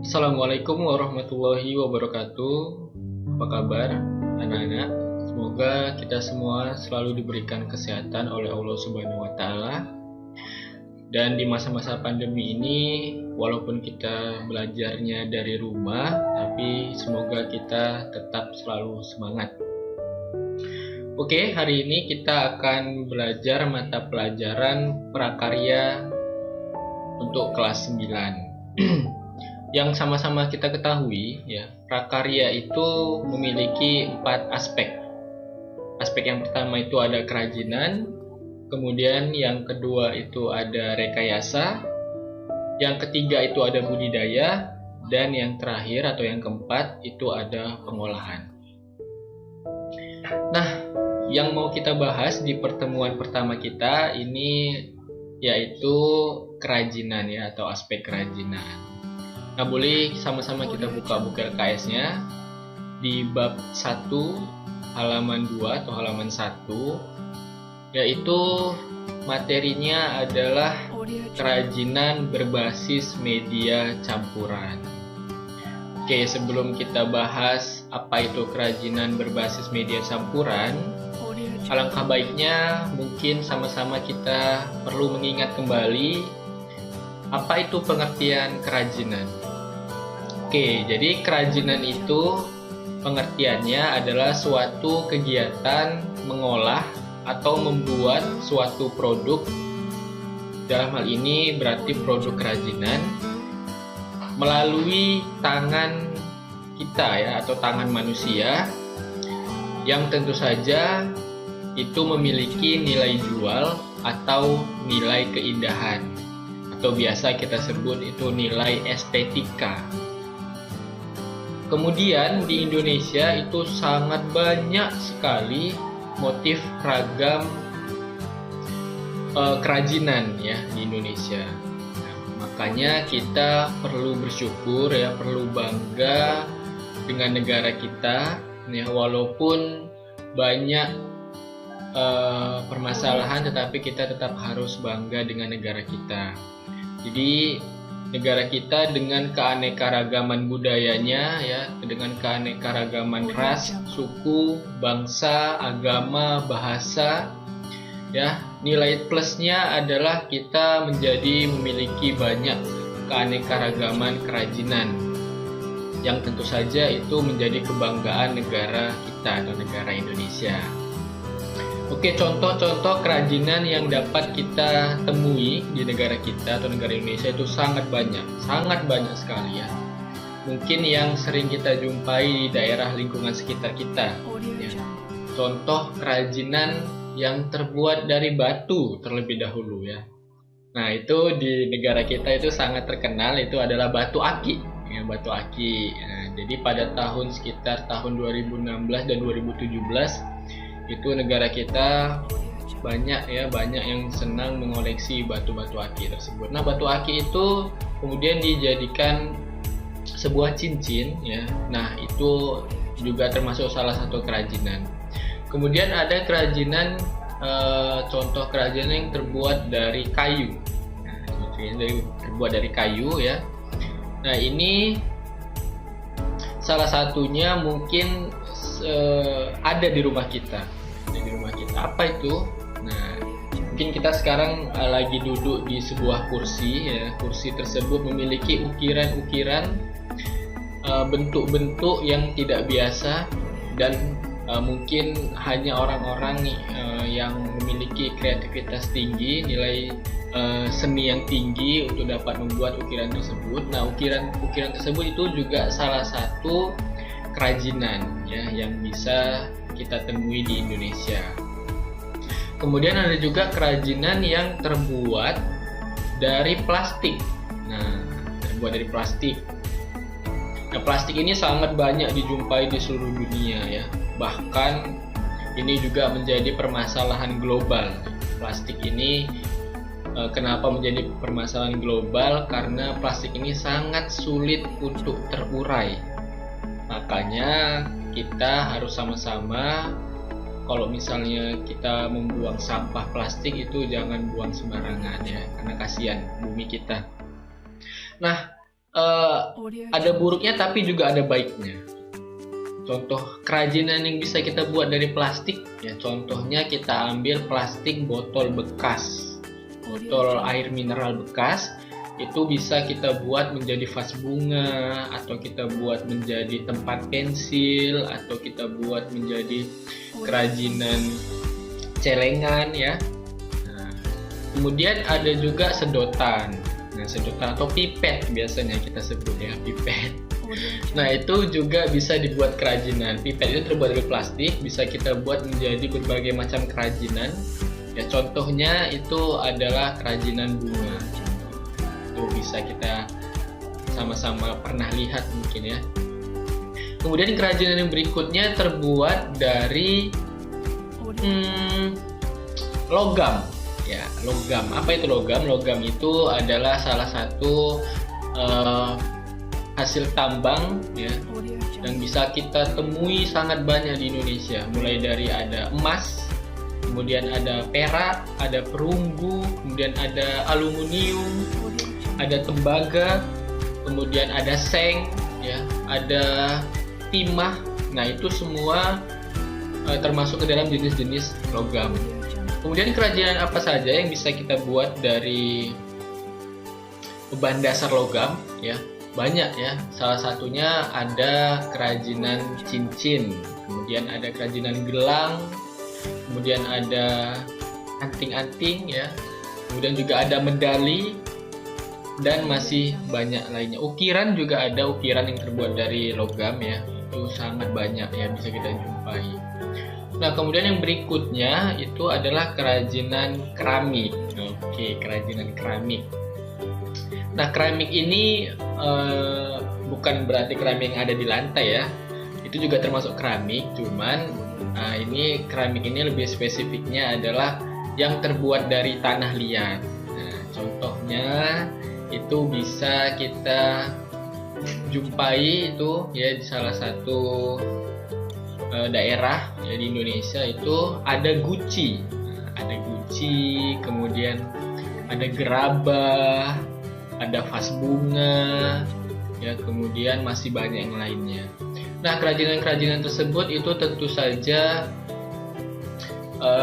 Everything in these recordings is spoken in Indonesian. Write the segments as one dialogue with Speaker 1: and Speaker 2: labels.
Speaker 1: Assalamualaikum warahmatullahi wabarakatuh. Apa kabar anak-anak? Semoga kita semua selalu diberikan kesehatan oleh Allah Subhanahu wa taala. Dan di masa-masa pandemi ini, walaupun kita belajarnya dari rumah, tapi semoga kita tetap selalu semangat. Oke, hari ini kita akan belajar mata pelajaran prakarya untuk kelas 9. Yang sama-sama kita ketahui, ya, prakarya itu memiliki 4 aspek. Aspek yang pertama itu ada kerajinan, kemudian yang kedua itu ada rekayasa, yang ketiga itu ada budidaya, dan yang terakhir atau yang keempat itu ada pengolahan. Nah, yang mau kita bahas di pertemuan pertama kita ini yaitu kerajinan, ya, atau aspek kerajinan. Nah, boleh sama-sama kita buka buku LKS-nya di bab 1 halaman 2 atau halaman 1, yaitu materinya adalah kerajinan berbasis media campuran. Oke, sebelum kita bahas apa itu kerajinan berbasis media campuran, alangkah baiknya mungkin sama-sama kita perlu mengingat kembali apa itu pengertian kerajinan. Oke, jadi kerajinan itu pengertiannya adalah suatu kegiatan mengolah atau membuat suatu produk. Dalam hal ini berarti produk kerajinan melalui tangan kita, ya, atau tangan manusia, yang tentu saja itu memiliki nilai jual atau nilai keindahan, atau biasa kita sebut itu nilai estetika. Kemudian di Indonesia itu sangat banyak sekali motif ragam kerajinan, ya, di Indonesia. Nah, makanya kita perlu bersyukur, ya, perlu bangga dengan negara kita, ya, walaupun banyak permasalahan, tetapi kita tetap harus bangga dengan negara kita. Jadi negara kita dengan keanekaragaman budayanya, ya, dengan keanekaragaman ras, suku, bangsa, agama, bahasa, ya, nilai plusnya adalah kita memiliki banyak keanekaragaman kerajinan, yang tentu saja itu menjadi kebanggaan negara kita atau negara Indonesia. Oke, contoh-contoh kerajinan yang dapat kita temui di negara kita atau negara Indonesia itu sangat banyak sekali, ya. Mungkin yang sering kita jumpai di daerah lingkungan sekitar kita, ya. Contoh kerajinan yang terbuat dari batu terlebih dahulu, ya. Nah, itu di negara kita itu sangat terkenal, itu adalah batu aki, ya, batu aki. Nah, jadi pada sekitar tahun 2016 dan 2017 itu negara kita banyak yang senang mengoleksi batu-batu aki tersebut. Nah, batu aki itu kemudian dijadikan sebuah cincin, ya. Nah, itu juga termasuk salah satu kerajinan. Kemudian ada kerajinan, contoh kerajinan yang terbuat dari kayu. Nah, terbuat dari kayu, ya. Nah, ini salah satunya mungkin ada di rumah kita. Apa itu? Nah, mungkin kita sekarang lagi duduk di sebuah kursi, ya. Kursi tersebut memiliki ukiran-ukiran, bentuk-bentuk yang tidak biasa, dan mungkin hanya orang-orang yang memiliki kreativitas tinggi, nilai seni yang tinggi untuk dapat membuat ukiran tersebut. Nah, ukiran tersebut itu juga salah satu kerajinan, ya, yang bisa kita temui di Indonesia. Kemudian ada juga kerajinan yang terbuat dari plastik. Nah, terbuat dari plastik. Nah, plastik ini sangat banyak dijumpai di seluruh dunia, ya. Bahkan ini juga menjadi permasalahan global. Plastik ini kenapa menjadi permasalahan global? Karena plastik ini sangat sulit untuk terurai. Makanya kita harus sama-sama, kalau misalnya kita membuang sampah plastik itu jangan buang sembarangan, ya, karena kasihan bumi kita. Nah, ada buruknya tapi juga ada baiknya. Contoh kerajinan yang bisa kita buat dari plastik, ya contohnya kita ambil plastik botol bekas, botol air mineral bekas, itu bisa kita buat menjadi vas bunga, atau kita buat menjadi tempat pensil, atau kita buat menjadi kerajinan celengan ya. Nah, kemudian ada juga sedotan. Nah, sedotan atau pipet biasanya kita sebut ya, pipet. Nah, itu juga bisa dibuat kerajinan. Pipet itu terbuat dari plastik, bisa kita buat menjadi berbagai macam kerajinan. Ya, contohnya itu adalah kerajinan bunga. Itu bisa kita sama-sama pernah lihat mungkin ya. Kemudian kerajinan yang berikutnya terbuat dari logam. Ya, logam. Apa itu logam? Logam itu adalah salah satu hasil tambang ya yang bisa kita temui sangat banyak di Indonesia. Mulai dari ada emas, kemudian ada perak, ada perunggu, kemudian ada aluminium, ada tembaga, kemudian ada seng, ya, ada timah. Nah, itu semua termasuk ke dalam jenis-jenis logam. Kemudian kerajinan apa saja yang bisa kita buat dari bahan dasar logam ya? Banyak ya. Salah satunya ada kerajinan cincin, kemudian ada kerajinan gelang, kemudian ada anting-anting ya, kemudian juga ada medali, dan masih banyak lainnya. Ukiran juga ada, ukiran yang terbuat dari logam ya, itu sangat banyak ya, bisa kita jumpai. Nah, kemudian yang berikutnya itu adalah kerajinan keramik. Oke, kerajinan keramik. Nah, keramik ini bukan berarti keramik yang ada di lantai ya. Itu juga termasuk keramik, cuman ini keramik ini lebih spesifiknya adalah yang terbuat dari tanah liat. Nah, contohnya itu bisa kita jumpai itu ya di salah satu daerah ya, di Indonesia itu ada guci. Ada guci, kemudian ada gerabah, ada vas bunga, ya, kemudian masih banyak yang lainnya. Nah, kerajinan-kerajinan tersebut itu tentu saja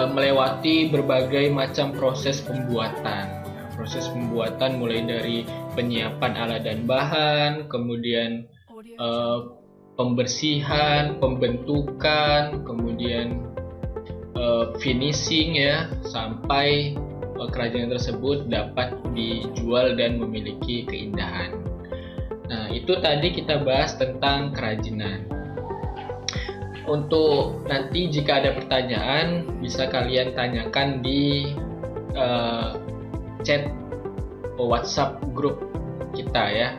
Speaker 1: melewati berbagai macam proses pembuatan. Proses pembuatan mulai dari penyiapan alat dan bahan, kemudian pembersihan, pembentukan, kemudian finishing ya, sampai kerajinan tersebut dapat dijual dan memiliki keindahan. Nah, itu tadi kita bahas tentang kerajinan. Untuk nanti jika ada pertanyaan bisa kalian tanyakan di chat WhatsApp grup kita ya.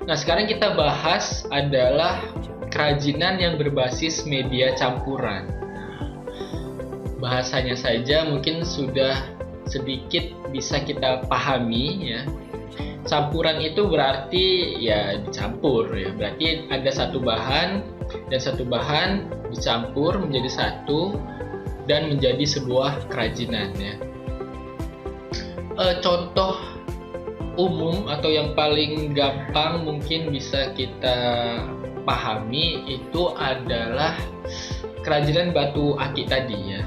Speaker 1: Nah, sekarang kita bahas adalah kerajinan yang berbasis media campuran. Bahasanya saja mungkin sudah sedikit bisa kita pahami ya. Campuran itu berarti ya dicampur ya. Berarti ada satu bahan dan satu bahan dicampur menjadi satu dan menjadi sebuah kerajinan ya. Contoh umum atau yang paling gampang mungkin bisa kita pahami itu adalah kerajinan batu aki tadi ya.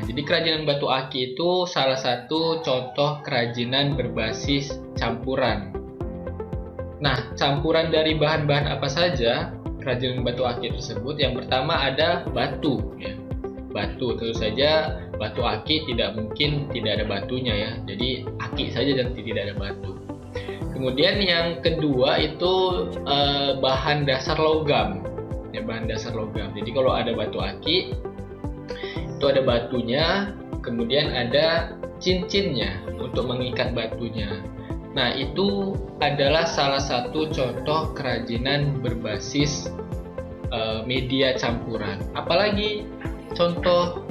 Speaker 1: Jadi kerajinan batu aki itu salah satu contoh kerajinan berbasis campuran. Nah, campuran dari bahan-bahan apa saja kerajinan batu aki tersebut? Yang pertama ada batu ya. Batu, tentu saja batu aki tidak mungkin tidak ada batunya ya. Jadi aki saja dan tidak ada batu. Kemudian yang kedua itu bahan dasar logam. Ya, bahan dasar logam. Jadi kalau ada batu aki itu ada batunya, kemudian ada cincinnya untuk mengikat batunya. Nah, itu adalah salah satu contoh kerajinan berbasis media campuran. Apalagi contoh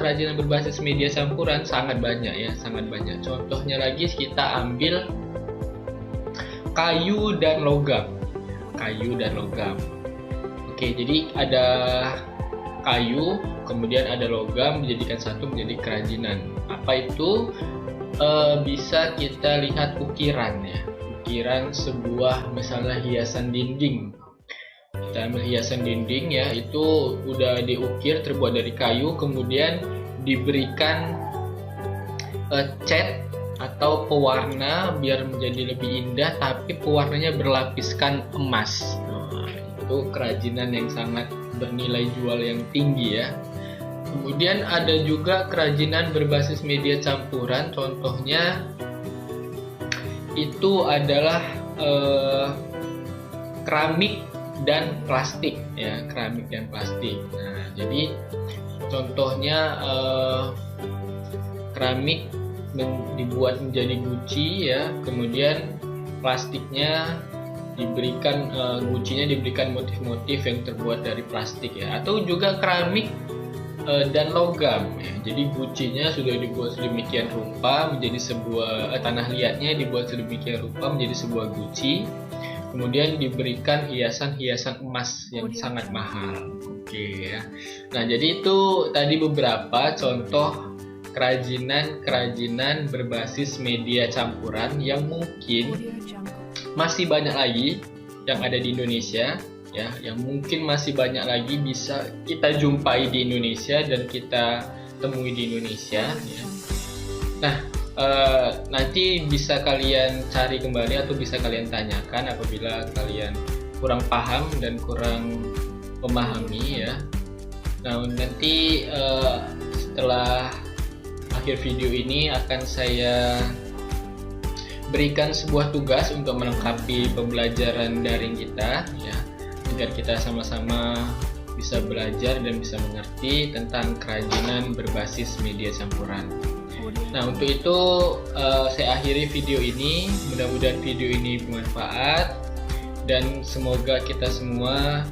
Speaker 1: kerajinan berbasis media campuran sangat banyak ya, sangat banyak. Contohnya lagi kita ambil kayu dan logam. Kayu dan logam. Oke, jadi ada kayu, kemudian ada logam dijadikan satu menjadi kerajinan. Apa itu? Bisa kita lihat ukiran ya. pemikiran sebuah misalnya hiasan dinding. Kita ambil hiasan dinding ya, itu udah diukir terbuat dari kayu, kemudian diberikan cat atau pewarna biar menjadi lebih indah, tapi pewarnanya berlapiskan emas. Nah, itu kerajinan yang sangat bernilai jual yang tinggi ya. Kemudian ada juga kerajinan berbasis media campuran, contohnya itu adalah keramik dan plastik ya, keramik dan plastik. Nah, jadi contohnya keramik dibuat menjadi guci ya, kemudian plastiknya diberikan gucinya diberikan motif-motif yang terbuat dari plastik ya, atau juga keramik dan logam ya. Jadi gucinya sudah dibuat sedemikian rupa menjadi sebuah tanah liatnya dibuat sedemikian rupa menjadi sebuah guci, kemudian diberikan hiasan-hiasan emas yang sangat mahal. Oke ya. Nah, jadi itu tadi beberapa contoh kerajinan berbasis media campuran yang mungkin masih banyak lagi yang ada di Indonesia ya, yang mungkin masih banyak lagi bisa kita jumpai di Indonesia dan kita temui di Indonesia ya. Nah, nanti bisa kalian cari kembali atau bisa kalian tanyakan apabila kalian kurang paham dan kurang memahami ya. Nah, nanti setelah akhir video ini akan saya berikan sebuah tugas untuk melengkapi pembelajaran daring kita ya, agar kita sama-sama bisa belajar dan bisa mengerti tentang kerajinan berbasis media campuran. Nah, untuk itu saya akhiri video ini. Mudah-mudahan video ini bermanfaat dan semoga kita semua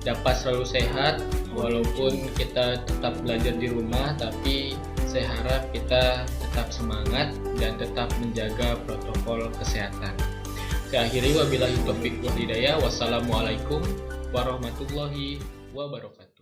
Speaker 1: dapat selalu sehat walaupun kita tetap belajar di rumah, tapi saya harap kita tetap semangat dan tetap menjaga protokol kesehatan. Saya akhiri, wabillahi taufiq wal hidayah. Wassalamualaikum warahmatullahi wabarakatuh.